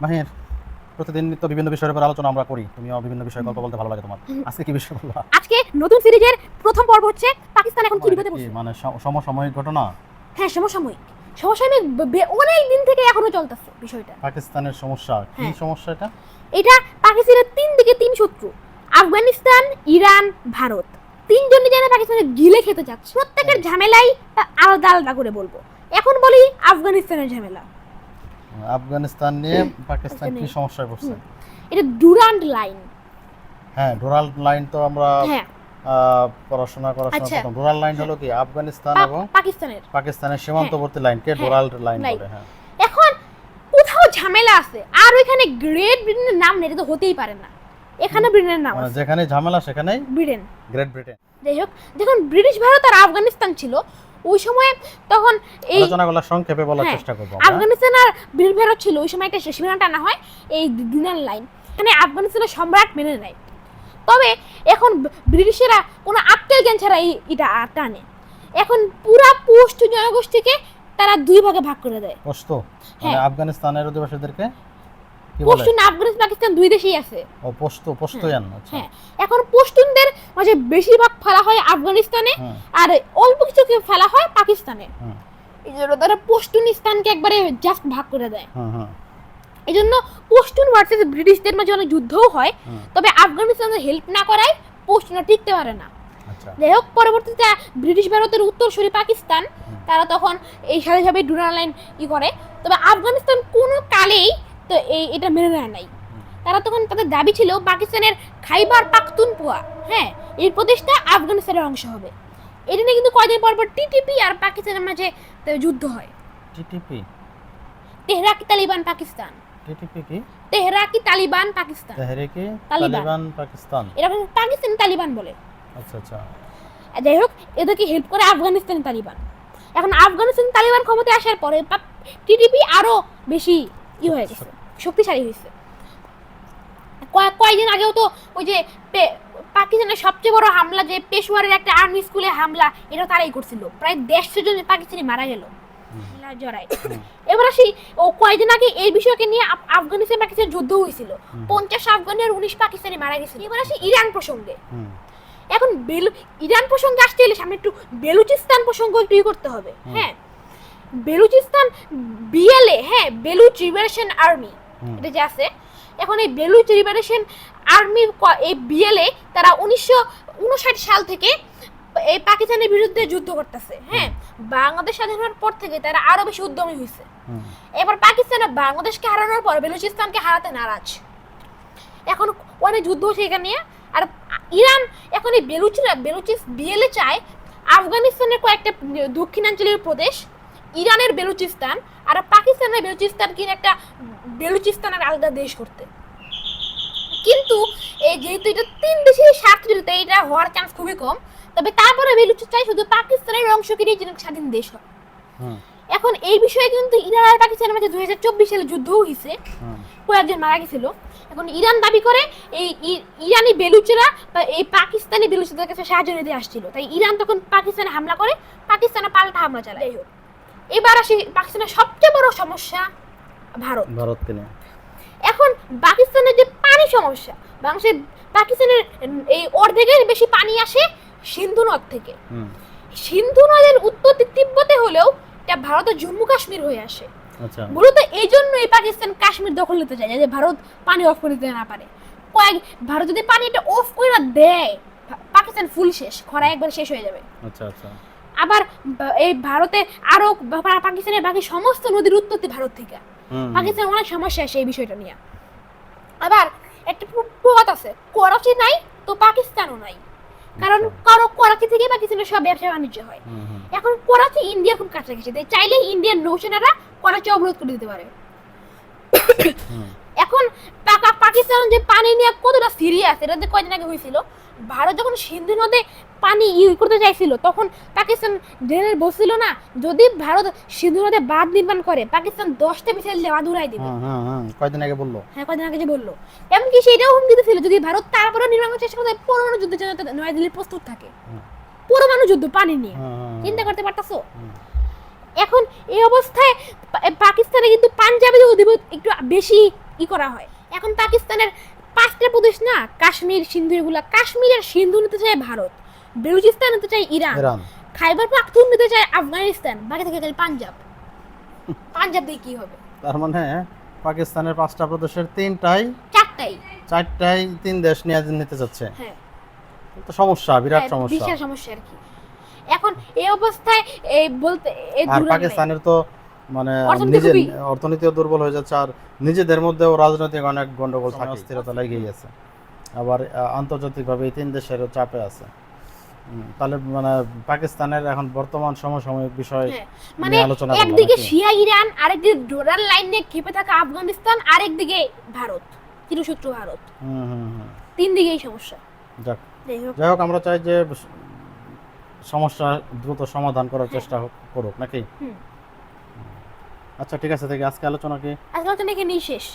মাহির, প্রতিদিন তো বিভিন্ন বিষয়ের উপর আলোচনা আমরা করি, তুমিও বিভিন্ন বিষয়ে গল্প বলতে ভালো লাগে তোমার। আজকে কি বিষয় বলবা? আজকে নতুন সিরিজের প্রথম পর্ব হচ্ছে পাকিস্তান এখন কি বিপদে কি পড়ছে। মানে সমসাময়িক ঘটনা? হ্যাঁ, সমসাময়িক অনেক দিন থেকে এখনো চলতেছে বিষয়টা। পাকিস্তানের সমস্যা কি? হ্যাঁ। সমস্যা এটা? এটা পাকিস্তানের তিন দিকে তিন শত্রু, আফগানিস্তান, ইরান, ভারত। তিনজনই যেন পাকিস্তানের গিলে খেতে যাচ্ছে। প্রত্যেকের ঝামেলাই আলাদা আলাদা করে বলবো। এখন বলি আফগানিস্তানের ঝামেলা। আফগানিস্তান নিয়ে পাকিস্তান কি সমস্যায় পড়ছে? এটা ডুরান্ড লাইন। হ্যাঁ, ডোরাল লাইন তো আমরা হ্যাঁ, পড়াশোনা করার সময় আচ্ছা। প্রথম ডোরাল লাইন হলো কি আফগানিস্তান এবং পাকিস্তানের সীমান্তবর্তী লাইনকে হ্যাঁ, ডোরাল লাইন লাইন। বলে। হ্যাঁ, এখন কোথাও ঝামেলা আছে আর ওইখানে গ্রেট ব্রিটেনের নাম নেই, এটা তো হতেই পারে না। এখানে ব্রিটেনের নাম মানে আছে, যেখানে ঝামেলা সেখানেই ব্রিটেন। Great Britain. যাই হোক, যখন ব্রিটিশ ভারত আর আফগানিস্তান ছিল ওই সময়, তখন এই আলোচনাগুলো সংক্ষেপে বলার হ্যাঁ, চেষ্টা করব আমরা। আফগানিস্তান আর ব্রিটিশ ভারত ছিল ওই সময় একটা সীমানা টানা হয়, এই ডুরান্ড লাইন। এখানে আফগানিস্তানের সম্রাট মেনে নেয়, তবে এখন ব্রিটিশেরা কোনো আক্কেল জ্ঞান ছাড়া এটা টানে। এখন পুরা পশ্চ জনগোষ্ঠীকে তারা দুই ভাগে ভাগ করে দেয়। পশতো মানে হ্যাঁ। আফগানিস্তানের অধিবাসীদেরকে কি বলে? পশতুন আফগানিস্তান পাকিস্তান দুই দেশেই আছে। ও পশতুয়ান। আচ্ছা। হ্যাঁ, এখন পশতুনদের মাঝে বেশিরভাগ ফেলা হয় আফগানিস্তানে, হুম, আর অল্প কিছুকে ফেলা হয় পাকিস্তানে। হুম, এই জন্য তারা পশতুনিস্তানকে একবারে জাস্ট ভাগ করে দেয়। হুম, হুম, এই জন্য পশতুন ভার্সেস ব্রিটিশদের মাঝে অনেক যুদ্ধও হয়, হুম। তবে আফগানিস্তানের হেল্প না করায় পশতুনরা টিকতে পারে না। আচ্ছা। যাই হোক, পরবর্তীতে ব্রিটিশ ভারতের উত্তরসূরি পাকিস্তান তারা তখন এই সাথে ডুরান্ড লাইন করে, তবে আফগানিস্তান কোনো কালেই তো এটা মেনে নেয় নাই। তারা তখন তাদের দাবি ছিল পাকিস্তানের খাইবার পাখতুনখোয়া, হ্যাঁ, এই প্রদেশটা আফগানিস্তানের অংশ হবে। এটা নিয়ে কিন্তু কয়েকদিন পর টিটিপি আর পাকিস্তানের মাঝে যুদ্ধ হয়। টিটিপি? তেহরাকি তালিবান পাকিস্তান। টিটিপি কি? তেহরাকি তালিবান পাকিস্তান। তেহরিকে তালিবান। তালিবান পাকিস্তান। এরকম পাকিস্তান তালিবান বলে। আচ্ছা, আচ্ছা। যাই হোক, এদেরকে হেল্প করে আফগানিস্তান তালিবান। এখন আফগানিস্তান তালিবান ক্ষমতায় আসার পরে টিটিপি আরো বেশি হয়ে গেছে, শক্তিশালী হয়েছে। কয়েকদিন আগেও তো ওই যে পাকিস্তানের সবচেয়ে বড় হামলা, যে পেশোয়ারের একটা আর্মি স্কুলে হামলা, এটা তারাই করছিল। প্রায় 150 জন পাকিস্তানি মারা গেল জড়াই। এবার আসি, ও কয়েকদিন আগে এই বিষয়কে নিয়ে আফগানিস্তান পাকিস্তান যুদ্ধ হয়েছিল, 50 আফগানি আর 19 পাকিস্তানি মারা গেছিল। এবার আসি ইরান প্রসঙ্গে। এখন ইরান প্রসঙ্গে আসতে গেলে সামনে একটু বেলুচিস্তান প্রসঙ্গ একটু করতে হবে। হ্যাঁ, বেলুচিস্তান বিএলএ, হ্যাঁ, বেলুচ লিবারেশন আর্মি, এটা যে আছে এখন, এই বেলুচ লিবারেশন আর্মি, এই বিএলএ তারা 1959 সাল থেকে এই পাকিস্তানের বিরুদ্ধে যুদ্ধ করতেছে। হ্যাঁ, বাংলাদেশ স্বাধীন হওয়ার পর থেকে তারা আরো বেশি উদ্যমী হয়েছে। এবার পাকিস্তান বাংলাদেশকে হারানোর পর বেলুচিস্তানকে হারাতে নারাজ। এখন অনেক যুদ্ধ হচ্ছে এখানে নিয়ে। আর ইরান এখন এই বেলুচিস বিএলএ চায় আফগানিস্তানের কয়েকটা দক্ষিণাঞ্চলীয় প্রদেশ, ইরানের বেলুচিস্তান আর পাকিস্তানের বেলুচিস্তান কিনে একটা বেলুচিস্তানের আলাদা দেশ করতে। কিন্তু এই যেহেতু এটা তিন দেশের স্বার্থ জড়িত, এটা হওয়ার চান্স খুবই কম। তবে তারপরে বেলুচিস্তান চাই শুধু পাকিস্তানের অংশ কিনে যেন স্বাধীন দেশ হয়। এখন এই বিষয়ে কিন্তু ইরান আর পাকিস্তানের মাঝে 2024 সালে যুদ্ধও হয়েছে, কয়েকজন মারা গেছিল। এখন ইরান দাবি করে এই ইরানি বেলুচেরা এই পাকিস্তানি বেলুচদের কাছে সাহায্য নিতে আসছিল, তাই ইরান তখন পাকিস্তানে হামলা করে, পাকিস্তানে পাল্টা হামলা চালায়। যাই হোক, এবার আসি পাকিস্তানের সবচেয়ে বড় সমস্যা ভারতকে নিয়ে। এখন পাকিস্তানের যে পানি সমস্যা, বাংলাদেশের পাকিস্তানের এই অর্ধেকের বেশি পানি আসে সিন্ধু নদ থেকে। সিন্ধু নদের উৎপত্তি তিব্বতে হলেও এটা ভারতের জম্মু কাশ্মীর হয়ে আসে। আচ্ছা, মূলত এই জন্যই পাকিস্তান কাশ্মীর দখল নিতে চায়, যাতে ভারত পানি অফ করে দিতে না পারে। ভারত যদি পানি এটা অফ করে দেয়, পাকিস্তান ফুল শেষ, খরা একবার শেষ হয়ে যাবে। আচ্ছা, আচ্ছা। আবার এই ভারতে আরো পাকিস্তানের বাকি সমস্ত নদীর উৎপত্তি ভারত থেকে। পাকিস্তান অনেক সমস্যা আসে এই বিষয়টা নিয়ে। আবার একটা প্রবাদ আছে, করাচি নাই তো পাকিস্তানও নাই, কারণ করাচি থেকে পাকিস্তানের সব ব্যবসা বাণিজ্য হয়। এখন করাচি ইন্ডিয়া খুব কাছাকাছি, তাই চাইলে ইন্ডিয়ান নৌসেনারা করাচি অবরোধ করে দিতে পারে। এখন পাকিস্তান যে পানি নিয়ে কতটা সিরিয়াস, এটা যে কয়েকদিন আগে হয়েছিল, ভারত যখন সিন্ধু নদে পানি করতে চাইছিল, তখন পাকিস্তান ড্রেনের বলছিল না, যদি ভারত সিন্ধু নদে বাঁধ নির্মাণ করে পাকিস্তান 10টা মিসাইল দিয়ে বাঁধ উড়াই দিবে। কয়েকদিন আগে বললো। হ্যাঁ, কয়েকদিন আগে যে বললো। এমনকি সেটাও হুমকি দিয়েছিল, যদি ভারত তারপরে নির্মাণ করতে চেষ্টা করে পরমাণু যুদ্ধের জন্য নয়াদিল্লি প্রস্তুত থাকে। পরমাণু যুদ্ধ পানি নিয়ে, চিন্তা করতে পারতাছো? এখন এই অবস্থায় পাকিস্তানে কিন্তু পাঞ্জাবে একটু বেশি করা হয়। এখন পাকিস্তানের 5টা প্রদেশ না, কাশ্মীর, সিন্ধু, এগুলা কাশ্মীরের সিন্ধু নিতে চায় ভারত, বেলুচিস্তান নিতে চায় ইরান, ইরান। খাইবার পাখতুন নিতে চায় আফগানিস্তান, বাকি থেকে খালি পাঞ্জাব। পাঞ্জাব দিয়ে কি হবে? তার মানে পাকিস্তানের 5টা প্রদেশের 3টাই 4টাই। 4টাই 3 দেশ নিয়ে নিতে যাচ্ছে। হ্যাঁ, তো সমস্যা, বিরাট হ্যাঁ, সমস্যা। বিশাল সমস্যা আর কি। এখন এই অবস্থায় এই বলতে এই আর দুর্নীতি পাকিস্তানের তো মানে অর্থনীতি নিজে খুবই- অর্থনীতিও দুর্বল হয়ে যাচ্ছে, আর নিজেদের মধ্যেও রাজনৈতিক অনেক গন্ডগোল থাকে, অস্থিরতা লেগেই আছে। আবার আন্তর্জাতিকভাবে এই 3 দেশেরও চাপে আছে। তাহলে মানে পাকিস্তানের এখন বর্তমান সমসাময়িক বিষয় হ্যাঁ, মানে নিয়ে আলোচনা করলাম একদিকে নাকি? শিয়া ইরান, আরেকদিকে ডোরার লাইন নিয়ে খেপে থাকা আফগানিস্তান, আরেকদিকে ভারত, চিরশত্রু ভারত। হুম হুম হুম। 3 দিকেই সমস্যা। যাক, যাই হোক, যাই হোক, আমরা চাই যে সমস্যা দ্রুত সমাধান করার চেষ্টা করুক নাকি। হুম। আচ্ছা ঠিক আছে, থেকে আজকে আলোচনা কি? আজকাল তো নাকি নিঃশেষ।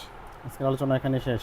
আজকের আলোচনা এখানে শেষ।